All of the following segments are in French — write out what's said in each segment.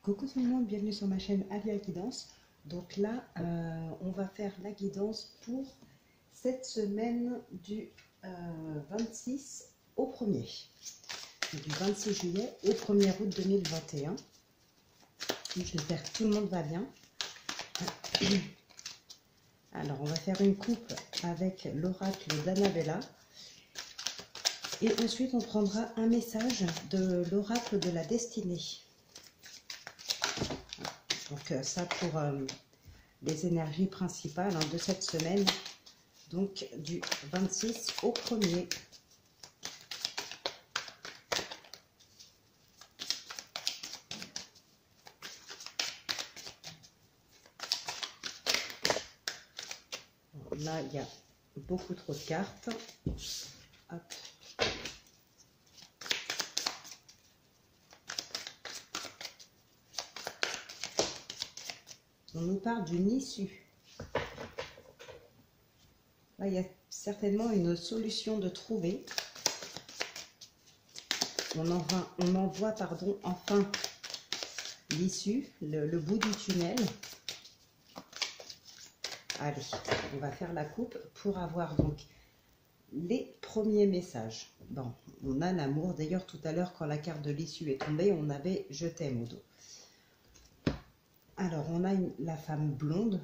Coucou tout le monde, bienvenue sur ma chaîne Alia Guidance. Donc là, on va faire la guidance pour cette semaine du 26 au 1er. Du 26 juillet au 1er août 2021. J'espère que tout le monde va bien. Alors, on va faire une coupe avec l'oracle d'Annabella. Et ensuite, on prendra un message de l'oracle de la destinée. Donc ça pour les énergies principales de cette semaine, donc du 26 au 1er. Là, il y a beaucoup trop de cartes. Hop. On nous parle d'une issue. Là, il y a certainement une solution de trouver. On en voit enfin l'issue, le bout du tunnel. Allez, on va faire la coupe pour avoir donc les premiers messages. Bon, on a l'amour. D'ailleurs, tout à l'heure, quand la carte de l'issue est tombée, on avait « Je t'aime » au dos. Alors, on a la femme blonde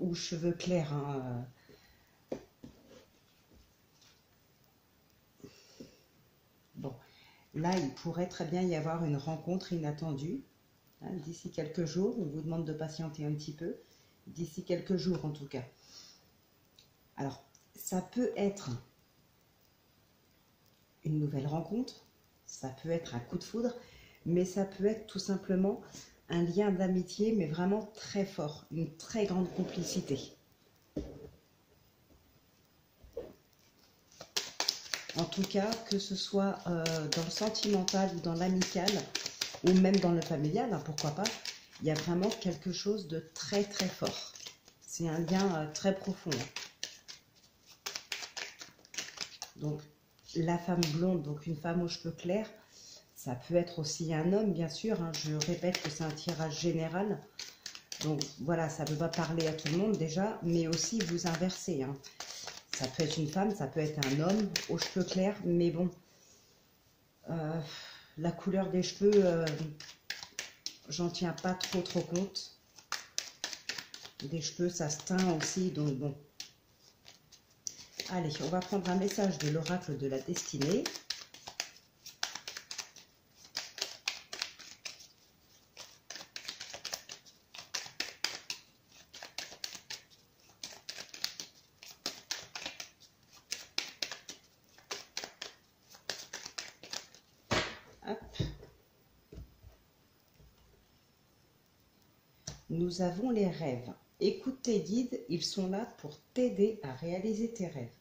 ou cheveux clairs. Bon, là, il pourrait très bien y avoir une rencontre inattendue. D'ici quelques jours, on vous demande de patienter un petit peu. D'ici quelques jours, en tout cas. Alors, ça peut être une nouvelle rencontre, ça peut être un coup de foudre, mais ça peut être tout simplement un lien d'amitié, mais vraiment très fort, une très grande complicité. En tout cas, que ce soit dans le sentimental ou dans l'amical, ou même dans le familial, pourquoi pas, il y a vraiment quelque chose de très très fort. C'est un lien très profond. Donc, la femme blonde, donc une femme aux cheveux clairs, ça peut être aussi un homme, bien sûr. Je répète que c'est un tirage général. Donc, voilà, ça ne peut pas parler à tout le monde déjà, mais aussi vous inverser. Ça peut être une femme, ça peut être un homme aux cheveux clairs, mais bon, la couleur des cheveux, j'en tiens pas trop compte. Des cheveux, ça se teint aussi, donc bon. Allez, on va prendre un message de l'oracle de la destinée. Hop. Nous avons les rêves. Écoute tes guides, ils sont là pour t'aider à réaliser tes rêves.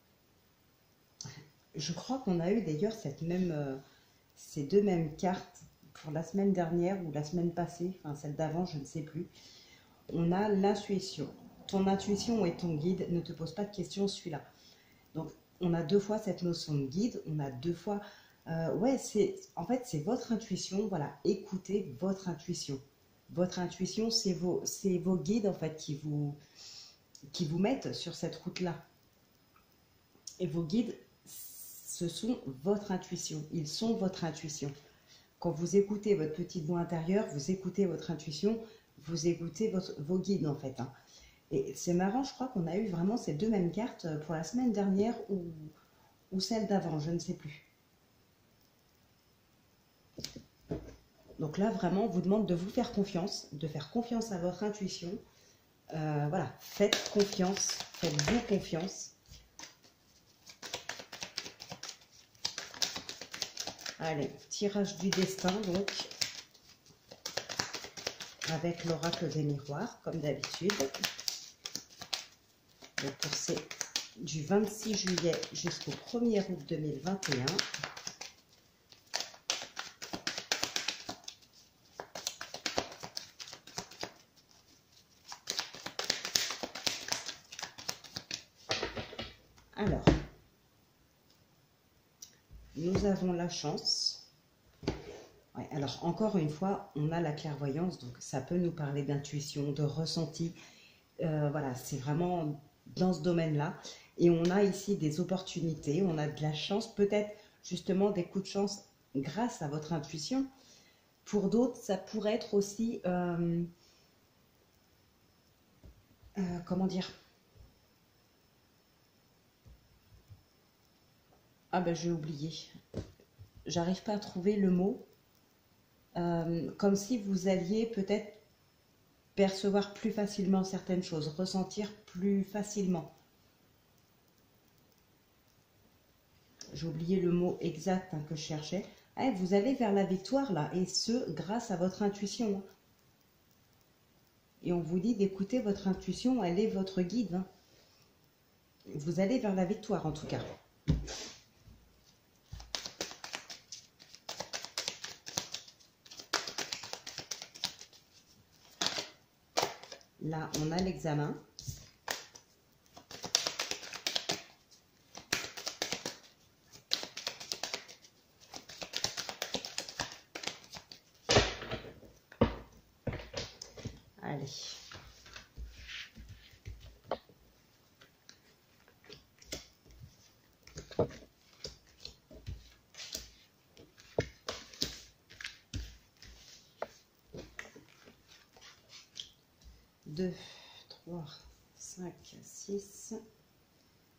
Je crois qu'on a eu d'ailleurs ces deux mêmes cartes pour la semaine dernière ou la semaine passée, enfin celle d'avant, je ne sais plus. On a l'intuition. Ton intuition est ton guide, ne te pose pas de questions, suis-là. Donc, on a deux fois cette notion de guide, on a deux fois... en fait, c'est votre intuition, voilà, écoutez votre intuition. Votre intuition, c'est vos guides, en fait, qui vous mettent sur cette route-là. Et vos guides, ce sont votre intuition, ils sont votre intuition. Quand vous écoutez votre petite voix intérieure, vous écoutez votre intuition, vous écoutez vos guides, en fait. Et c'est marrant, je crois qu'on a eu vraiment ces deux mêmes cartes pour la semaine dernière ou celle d'avant, je ne sais plus. Donc là, vraiment, on vous demande de vous faire confiance, de faire confiance à votre intuition. Voilà, faites confiance, faites-vous confiance. Allez, tirage du destin, donc, avec l'oracle des miroirs, comme d'habitude. Donc, pour ces du 26 juillet jusqu'au 1er août 2021. Alors, nous avons la chance. Ouais, Alors, encore une fois, on a la clairvoyance, donc ça peut nous parler d'intuition, de ressenti. Voilà, c'est vraiment dans ce domaine-là. Et on a ici des opportunités, on a de la chance, peut-être justement des coups de chance grâce à votre intuition. Pour d'autres, ça pourrait être aussi, comment dire? Ah ben j'ai oublié. J'arrive pas à trouver le mot. Comme si vous alliez peut-être percevoir plus facilement certaines choses, ressentir plus facilement. J'ai oublié le mot exact que je cherchais. Eh, vous allez vers la victoire là, et ce, grâce à votre intuition. Et on vous dit d'écouter votre intuition, elle est votre guide. Hein. Vous allez vers la victoire en tout cas. Là, on a l'examen. Allez. Deux, 3, 5, 6,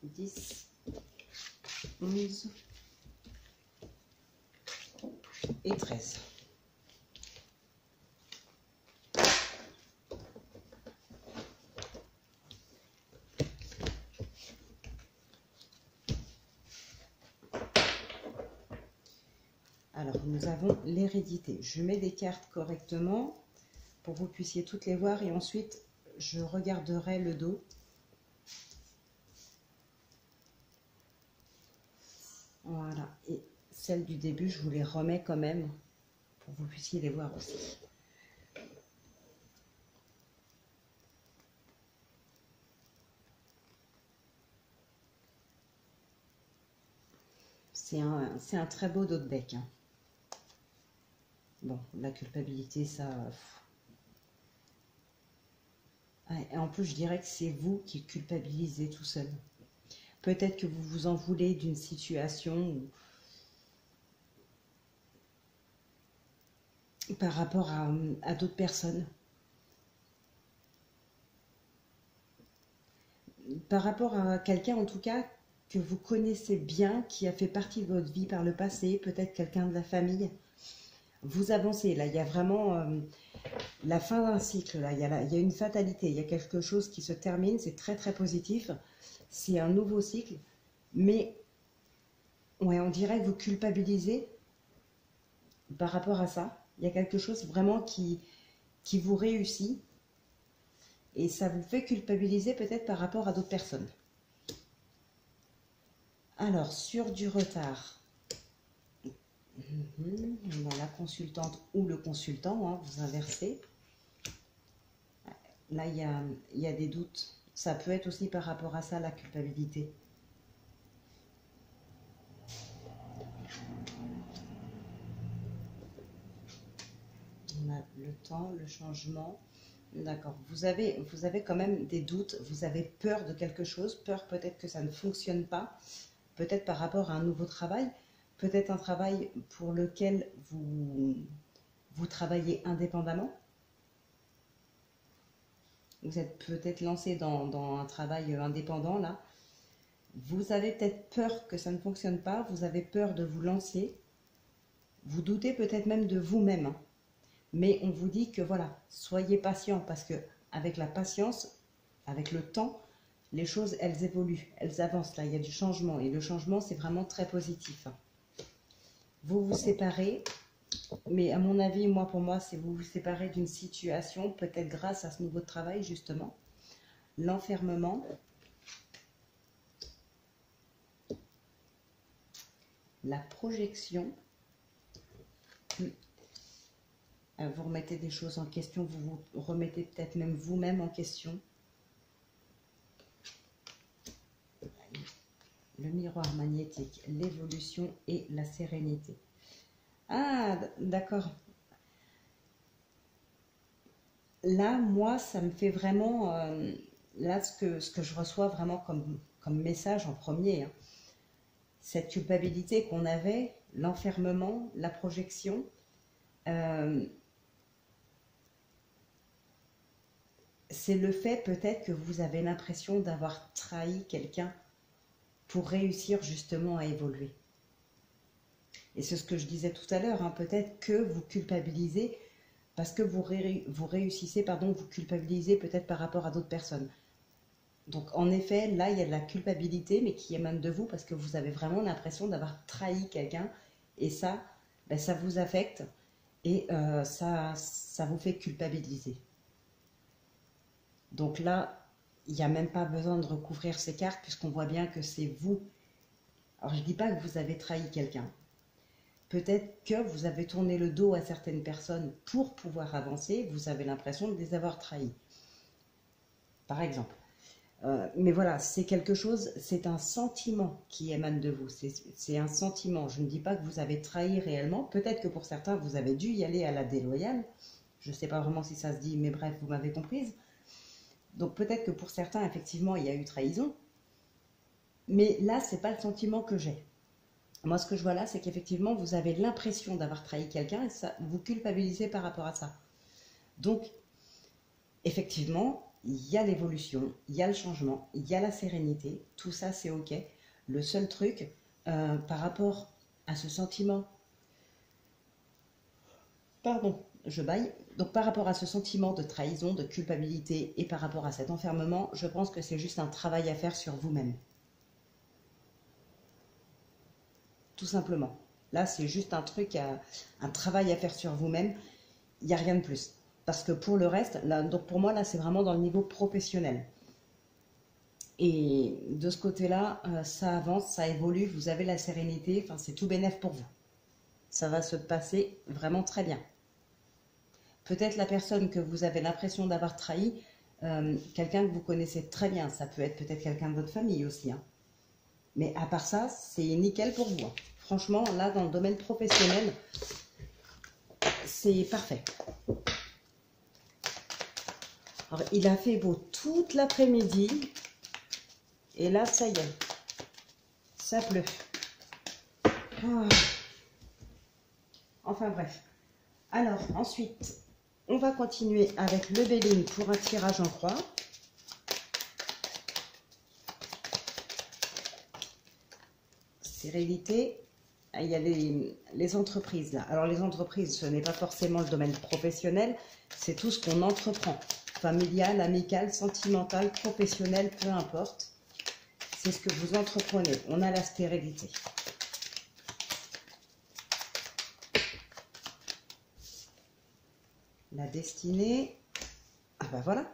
10, 11 et 13. Alors, nous avons l'hérédité. Je mets des cartes correctement pour que vous puissiez toutes les voir et ensuite, je regarderai le dos. Voilà. Et celles du début, je vous les remets quand même pour que vous puissiez les voir aussi. C'est un très beau dos de bec. Hein. Bon, la culpabilité, ça... Et en plus, je dirais que c'est vous qui culpabilisez tout seul. Peut-être que vous vous en voulez d'une situation par rapport à d'autres personnes. Par rapport à quelqu'un, en tout cas, que vous connaissez bien, qui a fait partie de votre vie par le passé, peut-être quelqu'un de la famille. Vous avancez, là, il y a vraiment la fin d'un cycle, là, il y a une fatalité, il y a quelque chose qui se termine, c'est très très positif, c'est un nouveau cycle, mais ouais, on dirait que vous culpabilisez par rapport à ça. Il y a quelque chose vraiment qui vous réussit, et ça vous fait culpabiliser peut-être par rapport à d'autres personnes. Alors, sur du retard, on a la consultante ou le consultant, hein, vous inversez. Là, il y a des doutes. Ça peut être aussi par rapport à ça, la culpabilité. On a le temps, le changement. D'accord. Vous avez quand même des doutes. Vous avez peur de quelque chose. Peur peut-être que ça ne fonctionne pas. Peut-être par rapport à un nouveau travail. Peut-être un travail pour lequel vous travaillez indépendamment. Vous êtes peut-être lancé dans un travail indépendant, là. Vous avez peut-être peur que ça ne fonctionne pas. Vous avez peur de vous lancer. Vous doutez peut-être même de vous-même. Hein. Mais on vous dit que voilà, soyez patient parce que avec la patience, avec le temps, les choses, elles évoluent, elles avancent. Là, il y a du changement et le changement, c'est vraiment très positif. Vous vous séparez, mais à mon avis, moi, pour moi, c'est vous vous séparez d'une situation, peut-être grâce à ce nouveau travail, justement. L'enfermement. La projection. Vous remettez des choses en question, vous vous remettez peut-être même vous-même en question. Le miroir magnétique, l'évolution et la sérénité. Ah, d'accord. là, moi, ça me fait vraiment, là, ce que je reçois vraiment comme message en premier, hein, cette culpabilité qu'on avait, l'enfermement, la projection, euh, c'est le fait peut-être que vous avez l'impression d'avoir trahi quelqu'un pour réussir justement à évoluer. Et c'est ce que je disais tout à l'heure, hein, peut-être que vous culpabilisez parce que vous réussissez, pardon, vous culpabilisez peut-être par rapport à d'autres personnes. Donc en effet, là, il y a de la culpabilité, mais qui émane de vous parce que vous avez vraiment l'impression d'avoir trahi quelqu'un. Et ça, ben, ça vous affecte et ça vous fait culpabiliser. Donc là, il n'y a même pas besoin de recouvrir ces cartes puisqu'on voit bien que c'est vous. Alors je ne dis pas que vous avez trahi quelqu'un. Peut-être que vous avez tourné le dos à certaines personnes pour pouvoir avancer, vous avez l'impression de les avoir trahis. Par exemple. Mais voilà, c'est quelque chose, c'est un sentiment qui émane de vous. C'est un sentiment. Je ne dis pas que vous avez trahi réellement. Peut-être que pour certains, vous avez dû y aller à la déloyale. Je ne sais pas vraiment si ça se dit, mais bref, vous m'avez comprise. Donc peut-être que pour certains, effectivement, il y a eu trahison. Mais là, ce n'est pas le sentiment que j'ai. Moi, ce que je vois là, c'est qu'effectivement, vous avez l'impression d'avoir trahi quelqu'un et ça, vous culpabilisez par rapport à ça. Donc, effectivement, il y a l'évolution, il y a le changement, il y a la sérénité, tout ça c'est ok. Le seul truc, par rapport à ce sentiment, pardon, je baille, donc par rapport à ce sentiment de trahison, de culpabilité et par rapport à cet enfermement, je pense que c'est juste un travail à faire sur vous-même. Tout simplement. Là, c'est juste un truc, un travail à faire sur vous-même, il n'y a rien de plus. Parce que pour le reste, là, donc pour moi, là, c'est vraiment dans le niveau professionnel. Et de ce côté-là, ça avance, ça évolue, vous avez la sérénité, enfin, c'est tout bénef pour vous. Ça va se passer vraiment très bien. Peut-être la personne que vous avez l'impression d'avoir trahi, quelqu'un que vous connaissez très bien, ça peut être peut-être quelqu'un de votre famille aussi, hein. Mais à part ça, c'est nickel pour vous, hein. Franchement, là, dans le domaine professionnel, c'est parfait. Alors, il a fait beau toute l'après-midi. Et là, ça y est. Ça pleut. Ah. Enfin bref. Alors, ensuite, on va continuer avec le Béline pour un tirage en croix. Sérénité. Il y a les entreprises là. Alors, les entreprises, ce n'est pas forcément le domaine professionnel. C'est tout ce qu'on entreprend. Familial, amical, sentimental, professionnel, peu importe. C'est ce que vous entreprenez. On a la stérilité. La destinée. Ah ben voilà.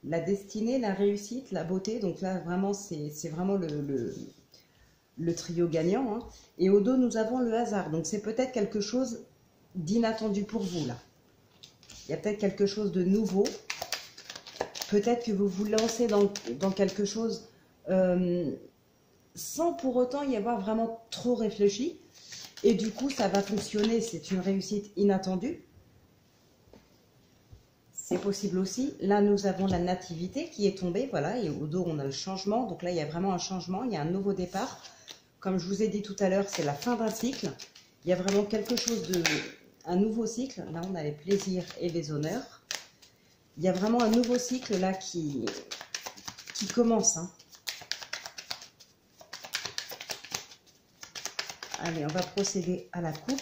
La destinée, la réussite, la beauté. Donc là, vraiment, c'est vraiment le trio gagnant, hein. Et au dos, nous avons le hasard. Donc c'est peut-être quelque chose d'inattendu pour vous, là. Il y a peut-être quelque chose de nouveau. Peut-être que vous vous lancez dans quelque chose sans pour autant y avoir vraiment trop réfléchi. Et du coup, ça va fonctionner. C'est une réussite inattendue. C'est possible aussi. Là, nous avons la nativité qui est tombée. Voilà, et au dos, on a le changement. Donc là, il y a vraiment un changement. Il y a un nouveau départ. Comme je vous ai dit tout à l'heure, c'est la fin d'un cycle. Il y a vraiment quelque chose de... un nouveau cycle. Là, on a les plaisirs et les honneurs. Il y a vraiment un nouveau cycle là qui commence, hein. Allez, on va procéder à la coupe.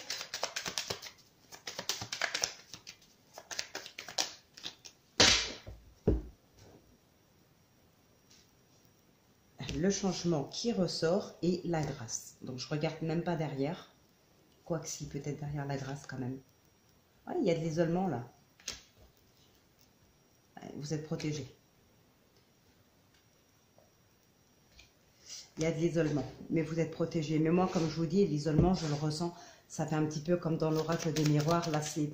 Le changement qui ressort et la grâce. Donc, je regarde même pas derrière. Quoique si, peut-être derrière la grâce quand même. Ouais, il y a de l'isolement là. Vous êtes protégé. Il y a de l'isolement, mais vous êtes protégé. Mais moi, comme je vous dis, l'isolement, je le ressens. Ça fait un petit peu comme dans l'oracle des miroirs. Là, c'est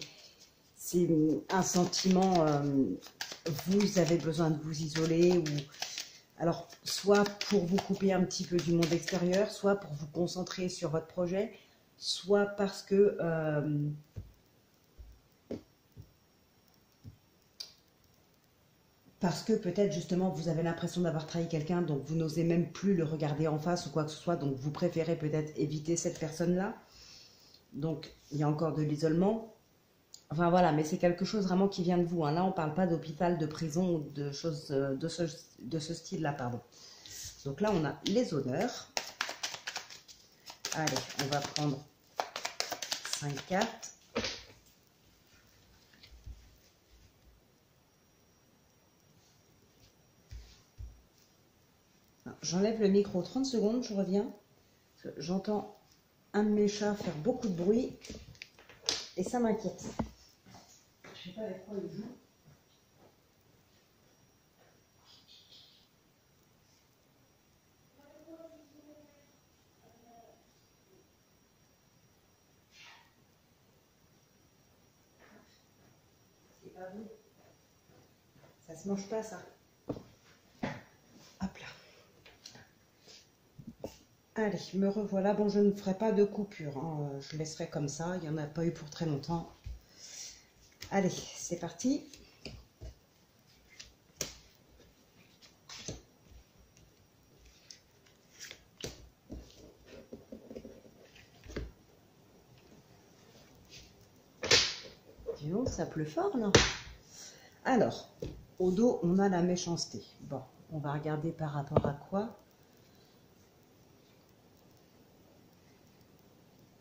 un sentiment. Vous avez besoin de vous isoler. Ou alors, soit pour vous couper un petit peu du monde extérieur, soit pour vous concentrer sur votre projet, soit parce que... parce que peut-être justement vous avez l'impression d'avoir trahi quelqu'un, donc vous n'osez même plus le regarder en face ou quoi que ce soit, donc vous préférez peut-être éviter cette personne-là. Donc il y a encore de l'isolement. Enfin voilà, mais c'est quelque chose vraiment qui vient de vous, hein. Là on ne parle pas d'hôpital, de prison ou de choses de ce style-là, pardon. Donc là on a les honneurs. Allez, on va prendre 5 cartes. J'enlève le micro 30 secondes, je reviens. J'entends un de mes chats faire beaucoup de bruit et ça m'inquiète. Je ne sais pas avec quoi il joue. C'est pas bon. Ça se mange pas, ça. Hop là. Allez, me revoilà. Bon, je ne ferai pas de coupure, hein. Je laisserai comme ça. Il n'y en a pas eu pour très longtemps. Allez, c'est parti. Dis donc, ça pleut fort, là. Alors, au dos, on a la méchanceté. Bon, on va regarder par rapport à quoi.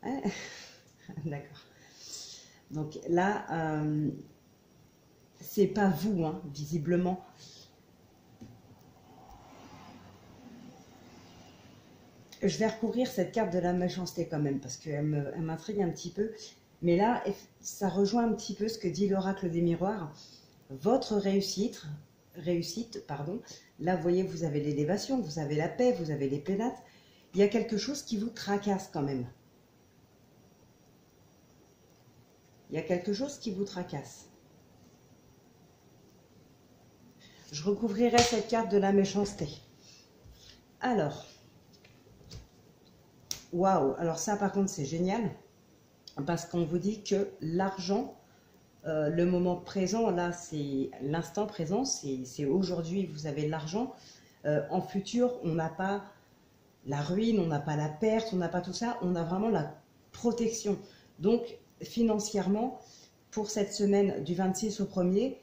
Hein. D'accord. Donc là, c'est pas vous, hein, visiblement. Je vais recouvrir cette carte de la méchanceté quand même, parce qu'elle m'intrigue un petit peu. Mais là, ça rejoint un petit peu ce que dit l'oracle des miroirs. Votre réussite, pardon. Là, vous voyez, vous avez l'élévation, vous avez la paix, vous avez les pénates. Il y a quelque chose qui vous tracasse quand même. Il y a quelque chose qui vous tracasse. Je recouvrirai cette carte de la méchanceté. Alors, waouh, alors ça par contre c'est génial, parce qu'on vous dit que l'argent, le moment présent, là c'est l'instant présent, c'est aujourd'hui, vous avez l'argent. En futur, on n'a pas la ruine, on n'a pas la perte, on n'a pas tout ça, on a vraiment la protection. Donc financièrement, pour cette semaine du 26 au 1er,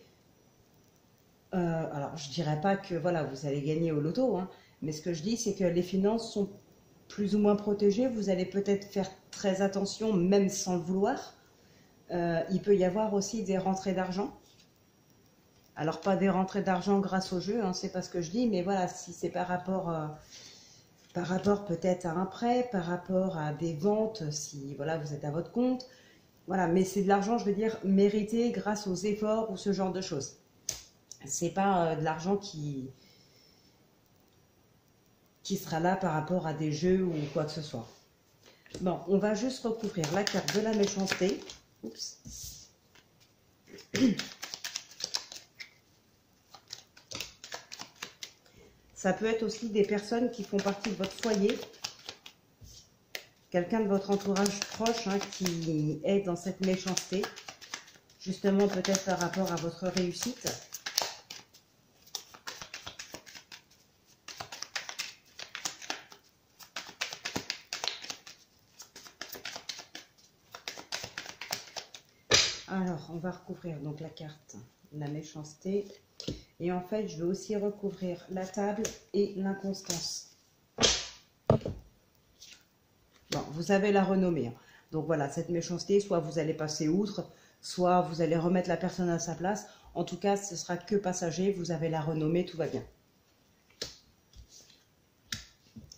alors je dirais pas que voilà, vous allez gagner au loto, hein, mais ce que je dis c'est que les finances sont plus ou moins protégées. Vous allez peut-être faire très attention, même sans le vouloir. Il peut y avoir aussi des rentrées d'argent. Alors pas des rentrées d'argent grâce au jeu, hein, c'est pas ce que je dis, mais voilà, si c'est par rapport peut-être à un prêt, par rapport à des ventes, si voilà, vous êtes à votre compte, voilà, mais c'est de l'argent, je veux dire, mérité grâce aux efforts ou ce genre de choses. C'est pas de l'argent qui sera là par rapport à des jeux ou quoi que ce soit. Bon, on va juste recouvrir la carte de la méchanceté. Oups. Ça peut être aussi des personnes qui font partie de votre foyer. Quelqu'un de votre entourage proche, hein, qui est dans cette méchanceté. Justement, peut-être par rapport à votre réussite. Alors, on va recouvrir donc la carte, la méchanceté. Et en fait, je vais aussi recouvrir la table et l'inconstance. Bon, vous avez la renommée, hein. Donc voilà, cette méchanceté, soit vous allez passer outre, soit vous allez remettre la personne à sa place. En tout cas, ce sera que passager, vous avez la renommée, tout va bien.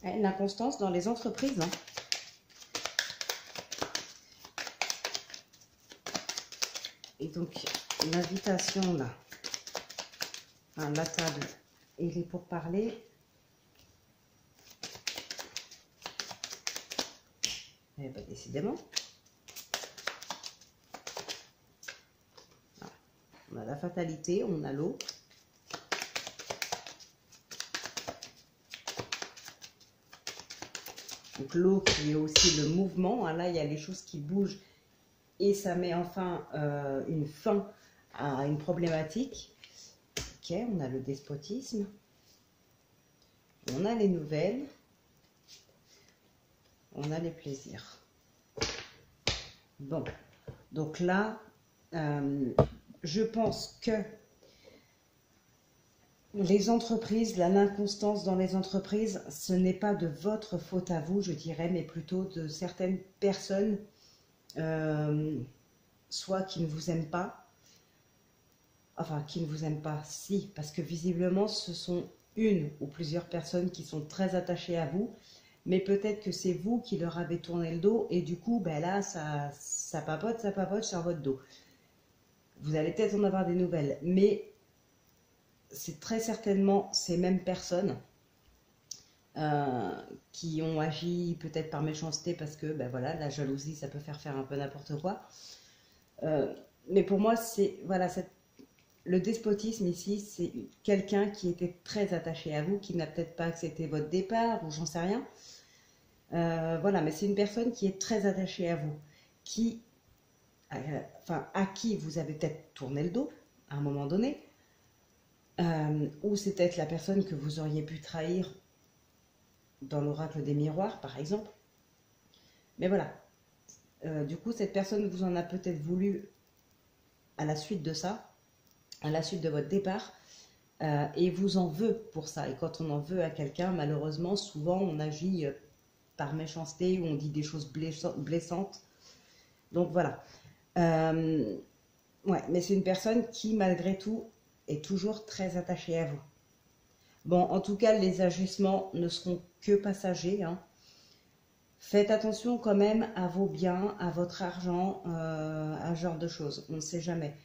L'inconstance dans les entreprises, hein. Et donc, l'invitation là, hein, la table et les pourparlers. Eh bien, décidément. Voilà. On a la fatalité, on a l'eau. Donc l'eau qui est aussi le mouvement. Hein, là, il y a les choses qui bougent. Et ça met enfin une fin à une problématique Ok, on a le despotisme. On a les nouvelles. On a les plaisirs. Bon, donc là, je pense que les entreprises, l'inconstance dans les entreprises, ce n'est pas de votre faute à vous, je dirais, mais plutôt de certaines personnes, soit qui ne vous aiment pas, enfin qui ne vous aiment pas, si, parce que visiblement ce sont une ou plusieurs personnes qui sont très attachées à vous, mais peut-être que c'est vous qui leur avez tourné le dos et du coup, ben là, ça papote sur votre dos. Vous allez peut-être en avoir des nouvelles, mais c'est très certainement ces mêmes personnes qui ont agi peut-être par méchanceté parce que, ben voilà, la jalousie, ça peut faire un peu n'importe quoi. Mais pour moi, c'est, voilà, le despotisme ici, c'est quelqu'un qui était très attaché à vous, qui n'a peut-être pas accepté votre départ ou j'en sais rien. Voilà, mais c'est une personne qui est très attachée à vous, qui, à qui vous avez peut-être tourné le dos à un moment donné, ou c'est peut-être la personne que vous auriez pu trahir dans l'oracle des miroirs, par exemple. Mais voilà, du coup, cette personne vous en a peut-être voulu à la suite de ça, à la suite de votre départ, et vous en veut pour ça. Et quand on en veut à quelqu'un, malheureusement, souvent, on agit par méchanceté ou on dit des choses blessantes. Donc voilà. Ouais, mais c'est une personne qui, malgré tout, est toujours très attachée à vous. Bon, en tout cas, les ajustements ne seront que passagers, hein. Faites attention quand même à vos biens, à votre argent, à ce genre de choses. On ne sait jamais.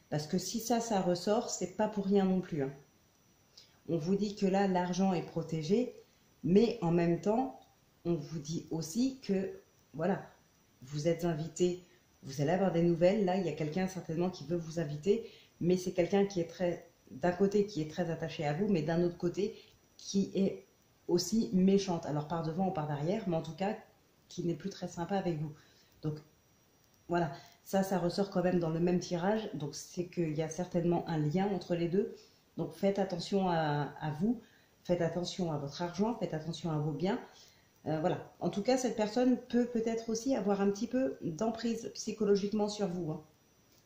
Parce que si ça ressort, c'est pas pour rien non plus, hein. On vous dit que là, l'argent est protégé, mais en même temps, on vous dit aussi que, voilà, vous êtes invité, vous allez avoir des nouvelles. Là, il y a quelqu'un certainement qui veut vous inviter, mais c'est quelqu'un qui est d'un côté, qui est très attaché à vous, mais d'un autre côté, qui est aussi méchante. Alors, par devant ou par derrière, mais en tout cas, qui n'est plus très sympa avec vous. Donc, voilà, ça ressort quand même dans le même tirage. Donc, c'est qu'il y a certainement un lien entre les deux. Donc, faites attention à vous, faites attention à votre argent, faites attention à vos biens. Voilà. En tout cas, cette personne peut peut-être aussi avoir un petit peu d'emprise psychologiquement sur vous, hein.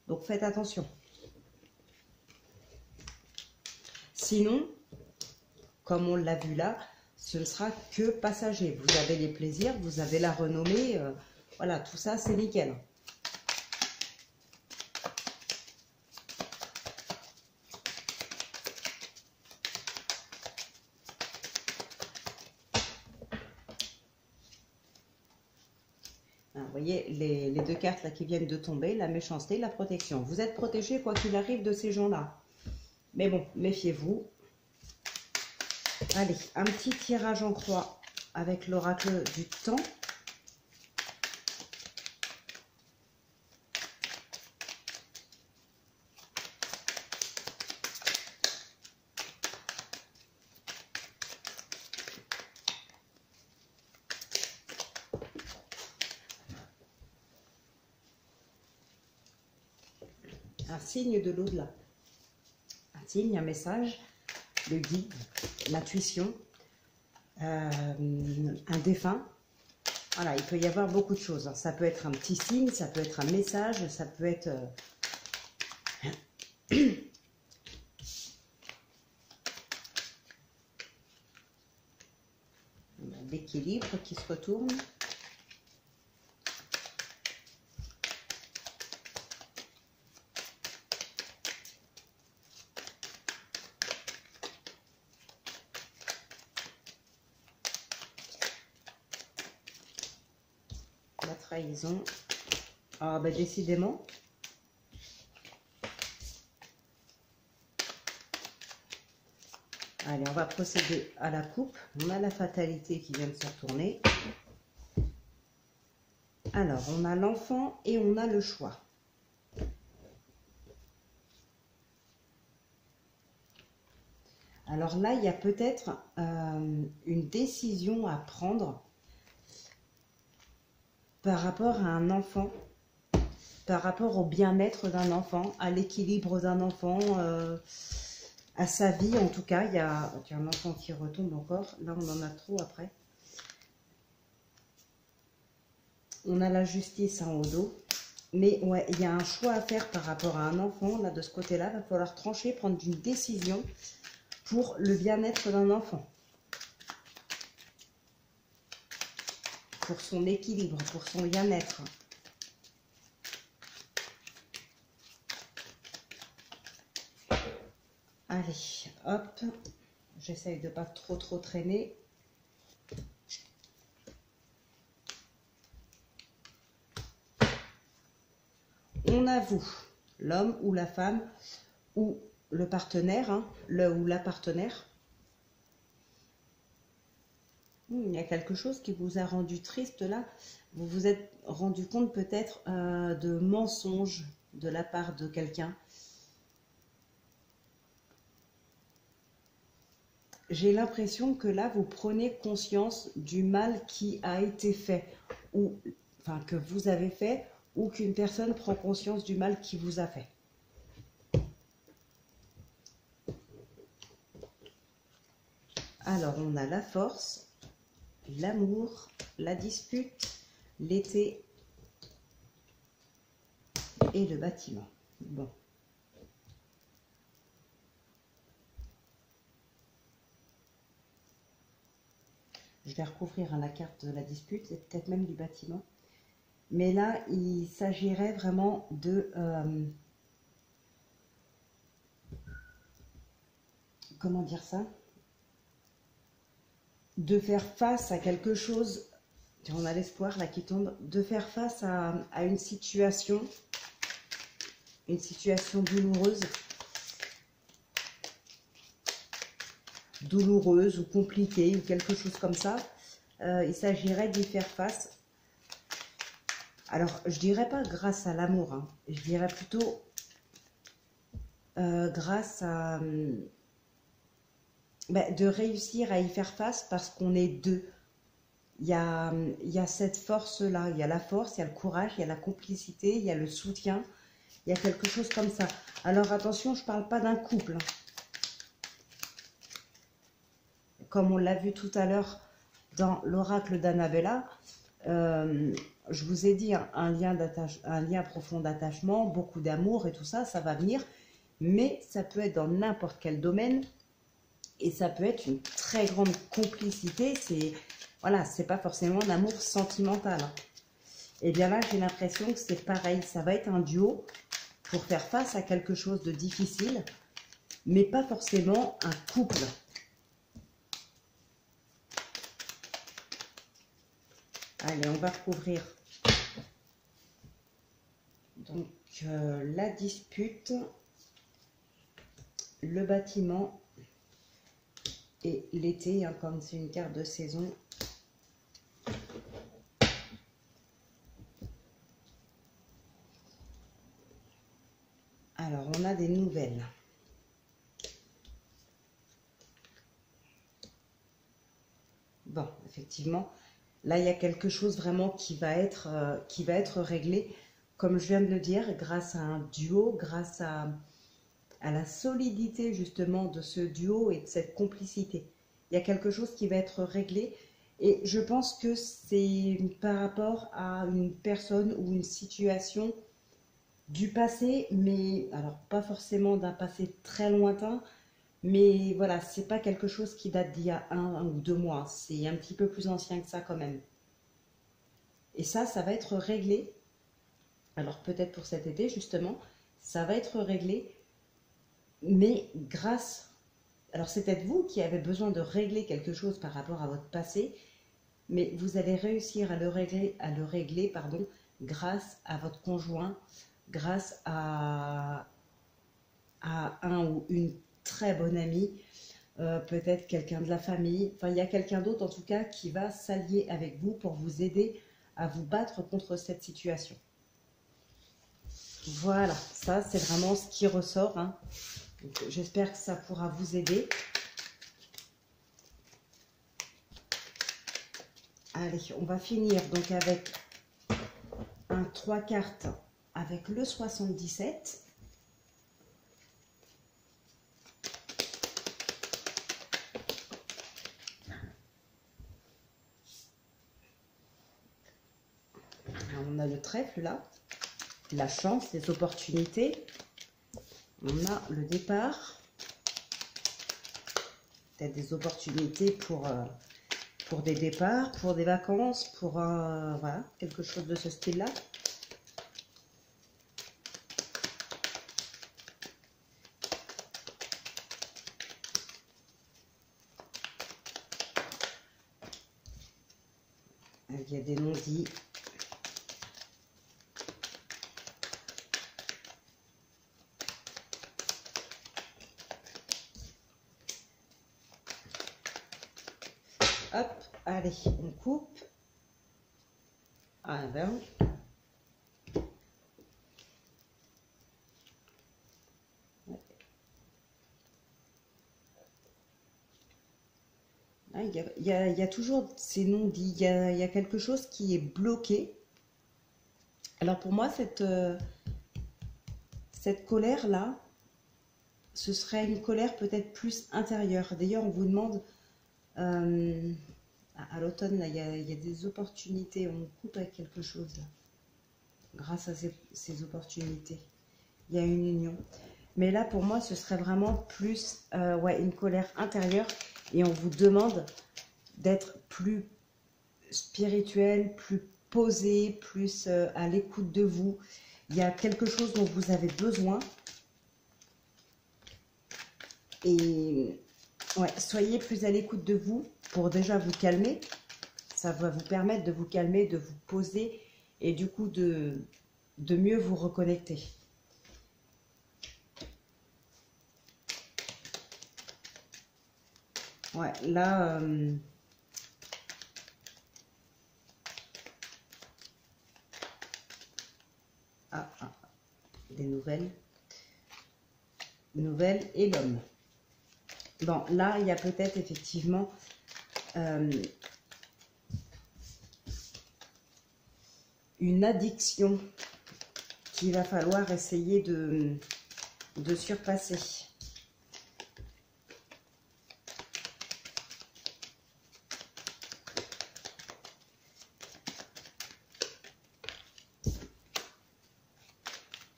Donc, faites attention. Sinon, comme on l'a vu là, ce ne sera que passager. Vous avez les plaisirs, vous avez la renommée. Voilà, tout ça, c'est nickel. Vous voyez, les deux cartes là qui viennent de tomber, la méchanceté, la protection. Vous êtes protégé quoi qu'il arrive de ces gens-là. Mais bon, méfiez-vous. Allez, un petit tirage en croix avec l'oracle du temps. Un signe de l'au-delà. Un signe, un message, le guide, l'intuition, un défunt. Voilà, il peut y avoir beaucoup de choses. Ça peut être un petit signe, ça peut être un message, ça peut être... l'équilibre qui se retourne. La trahison. Ah bah décidément. Allez, on va procéder à la coupe. On a la fatalité qui vient de se retourner. Alors, on a l'enfant et on a le choix. Alors là, il y a peut-être une décision à prendre par rapport à un enfant par rapport au bien-être d'un enfant, à l'équilibre d'un enfant, à sa vie en tout cas. Il y a un enfant qui retombe encore. Là, on en a trop après. On a la justice en haut dos. Mais ouais, il y a un choix à faire par rapport à un enfant. Là, de ce côté-là, il va falloir trancher, prendre une décision pour le bien-être d'un enfant. Pour son équilibre, pour son bien-être. Allez, hop. J'essaye de pas trop traîner. On avoue, l'homme ou la femme ou le partenaire, hein, le ou la partenaire. Il y a quelque chose qui vous a rendu triste là. Vous vous êtes rendu compte peut-être de mensonges de la part de quelqu'un. J'ai l'impression que là, vous prenez conscience du mal qui a été fait, ou enfin que vous avez fait, ou qu'une personne prend conscience du mal qui vous a fait. Alors, on a la force, l'amour, la dispute, l'été et le bâtiment. Bon. Je vais recouvrir la carte de la dispute et peut-être même du bâtiment. Mais là, il s'agirait vraiment de... comment dire ça? De faire face à quelque chose... On a l'espoir là qui tombe. De faire face à une situation douloureuse. Douloureuse ou compliquée ou quelque chose comme ça. Il s'agirait d'y faire face. Alors, je dirais pas grâce à l'amour, hein. Je dirais plutôt grâce à de réussir à y faire face parce qu'on est deux. Il y a cette force-là, il y a la force, il y a le courage, il y a la complicité, il y a le soutien, il y a quelque chose comme ça. Alors attention, je ne parle pas d'un couple, hein. Comme on l'a vu tout à l'heure dans l'oracle d'Annabella, je vous ai dit, hein, un lien profond d'attachement, beaucoup d'amour et tout ça, ça va venir, mais ça peut être dans n'importe quel domaine et ça peut être une très grande complicité. Voilà, c'est pas forcément un amour sentimental, hein. Et bien là, j'ai l'impression que c'est pareil, ça va être un duo pour faire face à quelque chose de difficile, mais pas forcément un couple. Allez, on va recouvrir donc la dispute, le bâtiment et l'été, hein, comme c'est une carte de saison. Alors, on a des nouvelles. Bon, effectivement, là, il y a quelque chose vraiment qui va être réglé, comme je viens de le dire, grâce à un duo, grâce à la solidité justement de ce duo et de cette complicité. Il y a quelque chose qui va être réglé et je pense que c'est par rapport à une personne ou une situation du passé, mais alors pas forcément d'un passé très lointain, mais voilà, c'est pas quelque chose qui date d'il y a un ou 2 mois, c'est un petit peu plus ancien que ça quand même. Et ça va être réglé, alors peut-être pour cet été justement, ça va être réglé, mais grâce... Alors c'est peut-être vous qui avez besoin de régler quelque chose par rapport à votre passé, mais vous allez réussir à le régler, pardon, grâce à votre conjoint, grâce à un ou une très bonne amie, peut-être quelqu'un de la famille. Enfin, il y a quelqu'un d'autre en tout cas qui va s'allier avec vous pour vous aider à vous battre contre cette situation. Voilà, ça c'est vraiment ce qui ressort, hein. J'espère que ça pourra vous aider. Allez, on va finir donc avec un 3 cartes avec le 77. On a le trèfle là, la chance, les opportunités. On a le départ, peut-être des opportunités pour des départs, pour des vacances, pour voilà, quelque chose de ce style-là. Il y a des non-dits. Hop, allez, on coupe. Ah ben. Il y a toujours ces non-dits, il y a quelque chose qui est bloqué. Alors pour moi, cette colère-là, ce serait une colère peut-être plus intérieure. D'ailleurs, on vous demande, à l'automne, là, il y a des opportunités, on coupe avec quelque chose, là, grâce à ces opportunités. Il y a une union. Mais là, pour moi, ce serait vraiment plus ouais, une colère intérieure. Et on vous demande d'être plus spirituel, plus posé, plus à l'écoute de vous. Il y a quelque chose dont vous avez besoin. Et ouais, soyez plus à l'écoute de vous pour déjà vous calmer. Ça va vous permettre de vous calmer, de vous poser et du coup de mieux vous reconnecter. Ouais, là, des nouvelles. Nouvelles et l'homme. Bon, là, il y a peut-être effectivement une addiction qu'il va falloir essayer de surpasser.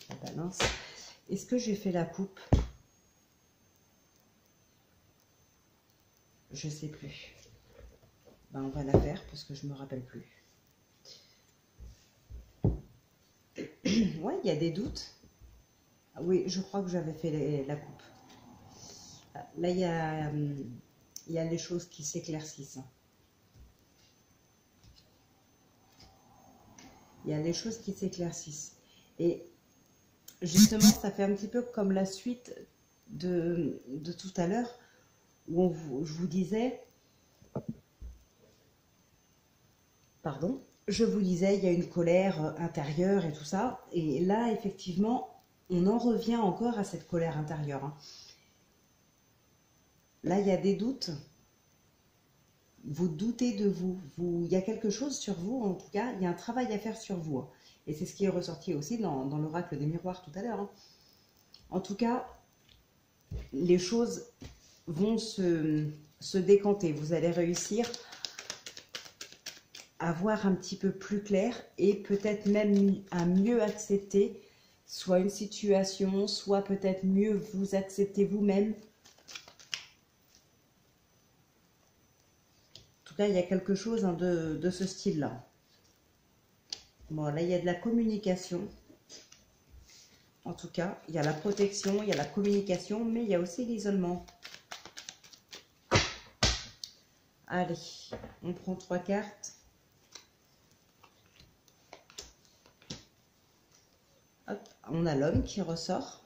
La balance. Est-ce que j'ai fait la coupe? Je sais plus. Ben, on va la faire parce que je me rappelle plus. Ouais, il y a des doutes. Oui, je crois que j'avais fait la coupe. Là, il y a les choses qui s'éclaircissent. Il y a les choses qui s'éclaircissent. Et justement, ça fait un petit peu comme la suite de tout à l'heure, où je vous disais, pardon, je vous disais, il y a une colère intérieure et tout ça. Et là, effectivement, on en revient encore à cette colère intérieure. Hein. Là, il y a des doutes. Vous doutez de vous. Il y a quelque chose sur vous, en tout cas, il y a un travail à faire sur vous. Hein. Et c'est ce qui est ressorti aussi dans l'oracle des miroirs tout à l'heure. Hein. En tout cas, les choses vont se décanter. Vous allez réussir à voir un petit peu plus clair et peut-être même à mieux accepter soit une situation, soit peut-être mieux vous accepter vous-même. En tout cas, il y a quelque chose hein, de ce style-là. Bon, là, il y a de la communication. En tout cas, il y a la protection, il y a la communication, mais il y a aussi l'isolement. Allez, on prend 3 cartes. Hop, on a l'homme qui ressort.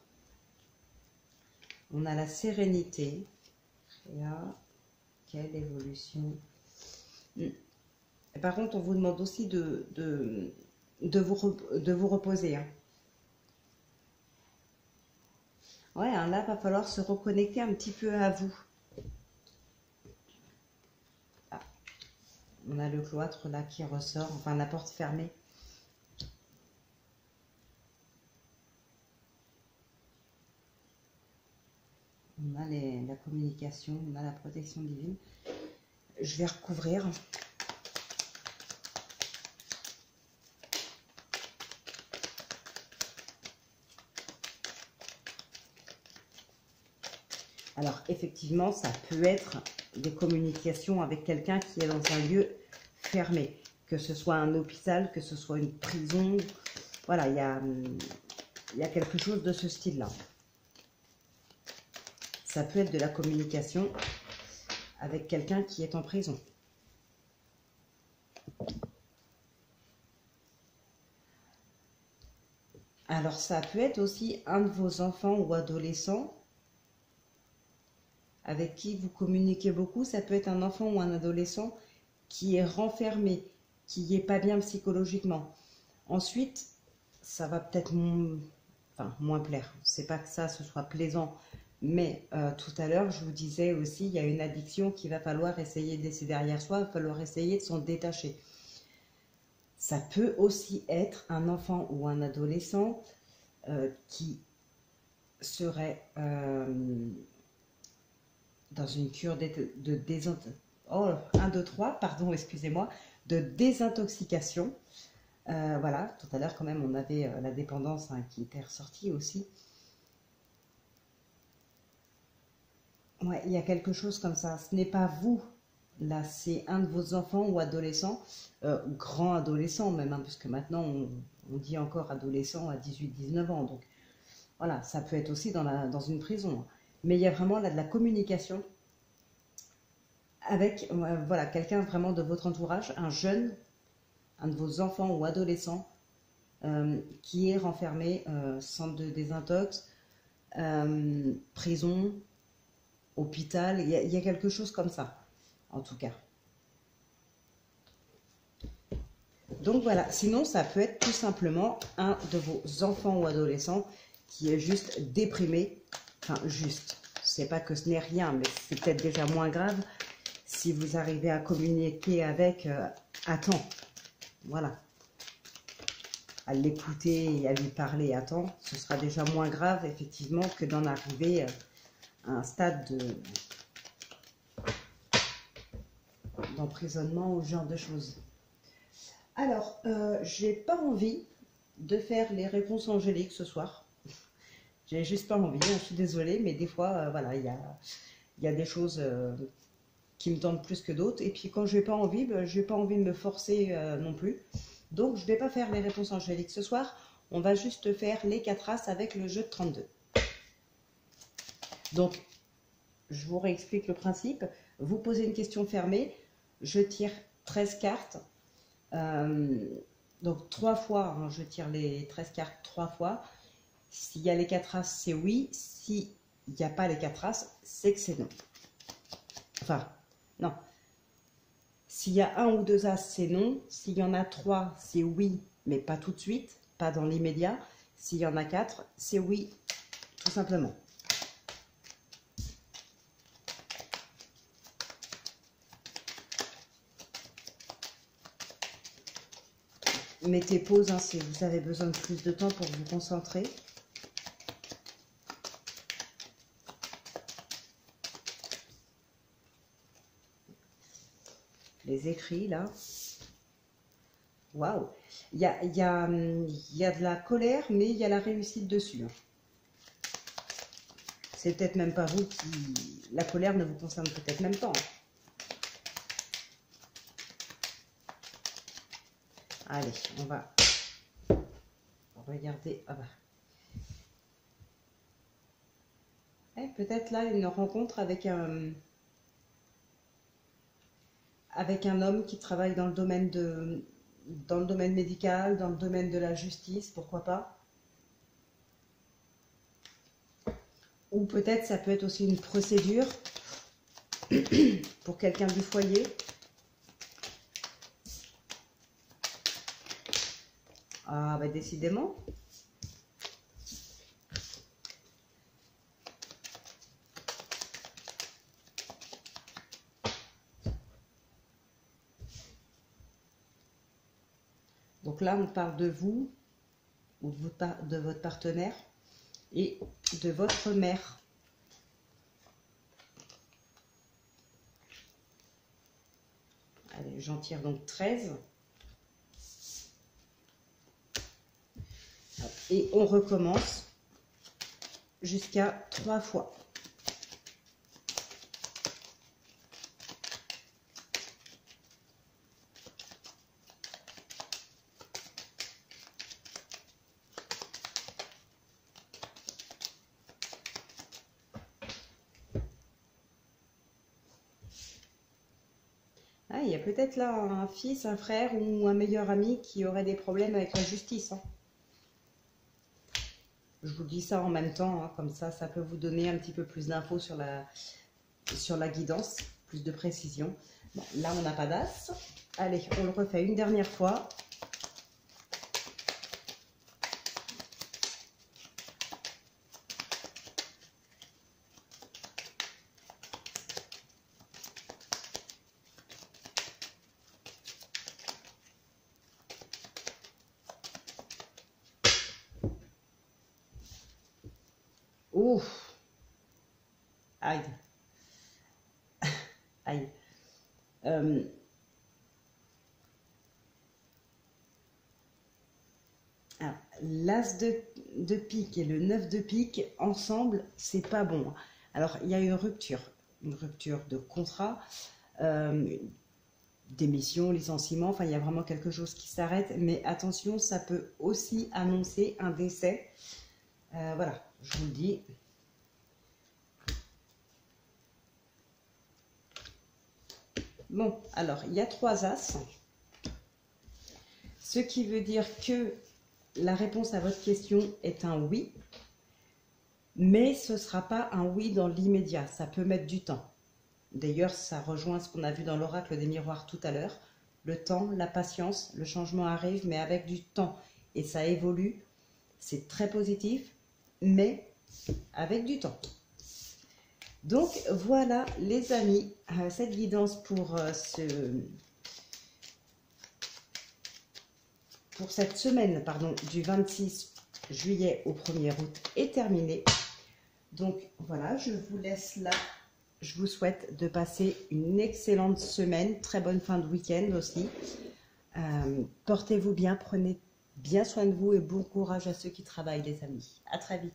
On a la sérénité. Et là, quelle évolution. Et par contre, on vous demande aussi de vous reposer. Hein. Ouais, hein, là, il va falloir se reconnecter un petit peu à vous. Ah, on a le cloître là qui ressort, enfin la porte fermée. On a la communication, on a la protection divine. Je vais recouvrir. Alors, effectivement, ça peut être des communications avec quelqu'un qui est dans un lieu fermé. Que ce soit un hôpital, que ce soit une prison. Voilà, il y a quelque chose de ce style-là. Ça peut être de la communication avec quelqu'un qui est en prison. Alors, ça peut être aussi un de vos enfants ou adolescents avec qui vous communiquez beaucoup. Ça peut être un enfant ou un adolescent qui est renfermé, qui n'est pas bien psychologiquement. Ensuite, ça va peut-être moins plaire. C'est pas que ça, ce soit plaisant. Mais tout à l'heure, je vous disais aussi, il y a une addiction qu'il va falloir essayer de laisser derrière soi, il va falloir essayer de s'en détacher. Ça peut aussi être un enfant ou un adolescent qui serait dans une cure de désintoxication. Voilà, tout à l'heure quand même on avait la dépendance qui était ressortie aussi. Ouais, il y a quelque chose comme ça. Ce n'est pas vous, là, c'est un de vos enfants ou adolescents, grand adolescent même, parce que maintenant on dit encore adolescent à 18-19 ans. Donc voilà, ça peut être aussi dans une prison. Mais il y a vraiment là de la communication avec voilà, quelqu'un vraiment de votre entourage, un jeune, un de vos enfants ou adolescents qui est renfermé, centre de désintox, prison, hôpital, il y a quelque chose comme ça, en tout cas. Donc voilà, sinon ça peut être tout simplement un de vos enfants ou adolescents qui est juste déprimé, enfin juste, c'est pas que ce n'est rien, mais c'est peut-être déjà moins grave si vous arrivez à communiquer avec à temps, voilà, à l'écouter et à lui parler à temps, ce sera déjà moins grave effectivement que d'en arriver à un stade d'emprisonnement ou ce genre de choses. Alors, j'ai pas envie de faire les réponses angéliques ce soir. J'ai juste pas envie, je suis désolée, mais des fois, voilà, il y a des choses qui me tentent plus que d'autres. Et puis quand j'ai pas envie, j'ai pas envie de me forcer non plus. Donc, je vais pas faire les réponses angéliques ce soir. On va juste faire les 4 as avec le jeu de 32. Donc, je vous réexplique le principe. Vous posez une question fermée. Je tire 13 cartes. Donc 3 fois, hein, je tire les 13 cartes 3 fois. S'il y a les 4 as, c'est oui. S'il n'y a pas les 4 as, c'est que c'est non. Enfin, non. S'il y a un ou deux as, c'est non. S'il y en a 3, c'est oui, mais pas tout de suite, pas dans l'immédiat. S'il y en a 4, c'est oui, tout simplement. Mettez pause hein, si vous avez besoin de plus de temps pour vous concentrer. Les écrits, là. Waouh! Il y a de la colère, mais il y a la réussite dessus. C'est peut-être même pas vous qui... La colère ne vous concerne peut-être même pas. Allez, on va regarder. Ah bah. Peut-être là une rencontre avec un homme qui travaille dans le domaine médical, dans le domaine de la justice, pourquoi pas. Ou peut-être ça peut être aussi une procédure pour quelqu'un du foyer. Ah bah décidément. Donc là, on parle de vous, ou de votre partenaire, et de votre mère. Allez, j'en tire donc 13. Et on recommence jusqu'à 3 fois. Ah, il y a peut-être là un fils, un frère ou un meilleur ami qui aurait des problèmes avec la justice, hein. Je vous dis ça en même temps, hein, comme ça peut vous donner un petit peu plus d'infos sur la guidance, plus de précision. Bon, là, on n'a pas d'as. Allez, on le refait une dernière fois. Ouh, aïe, aïe. L'as de pique et le 9 de pique, ensemble, c'est pas bon. Alors, il y a une rupture de contrat, démission, licenciement, enfin, il y a vraiment quelque chose qui s'arrête. Mais attention, ça peut aussi annoncer un décès. Voilà, je vous le dis. Bon, alors, il y a 3 as. Ce qui veut dire que la réponse à votre question est un oui, mais ce ne sera pas un oui dans l'immédiat, ça peut mettre du temps. D'ailleurs, ça rejoint ce qu'on a vu dans l'oracle des miroirs tout à l'heure. Le temps, la patience, le changement arrive, mais avec du temps. Et ça évolue, c'est très positif, mais avec du temps. Donc voilà les amis, cette guidance pour cette semaine, pardon, du 26 juillet au 1er août est terminée. Donc voilà, je vous laisse là. Je vous souhaite de passer une excellente semaine, très bonne fin de week-end aussi. Portez-vous bien, prenez bien soin de vous et bon courage à ceux qui travaillent les amis. À très vite.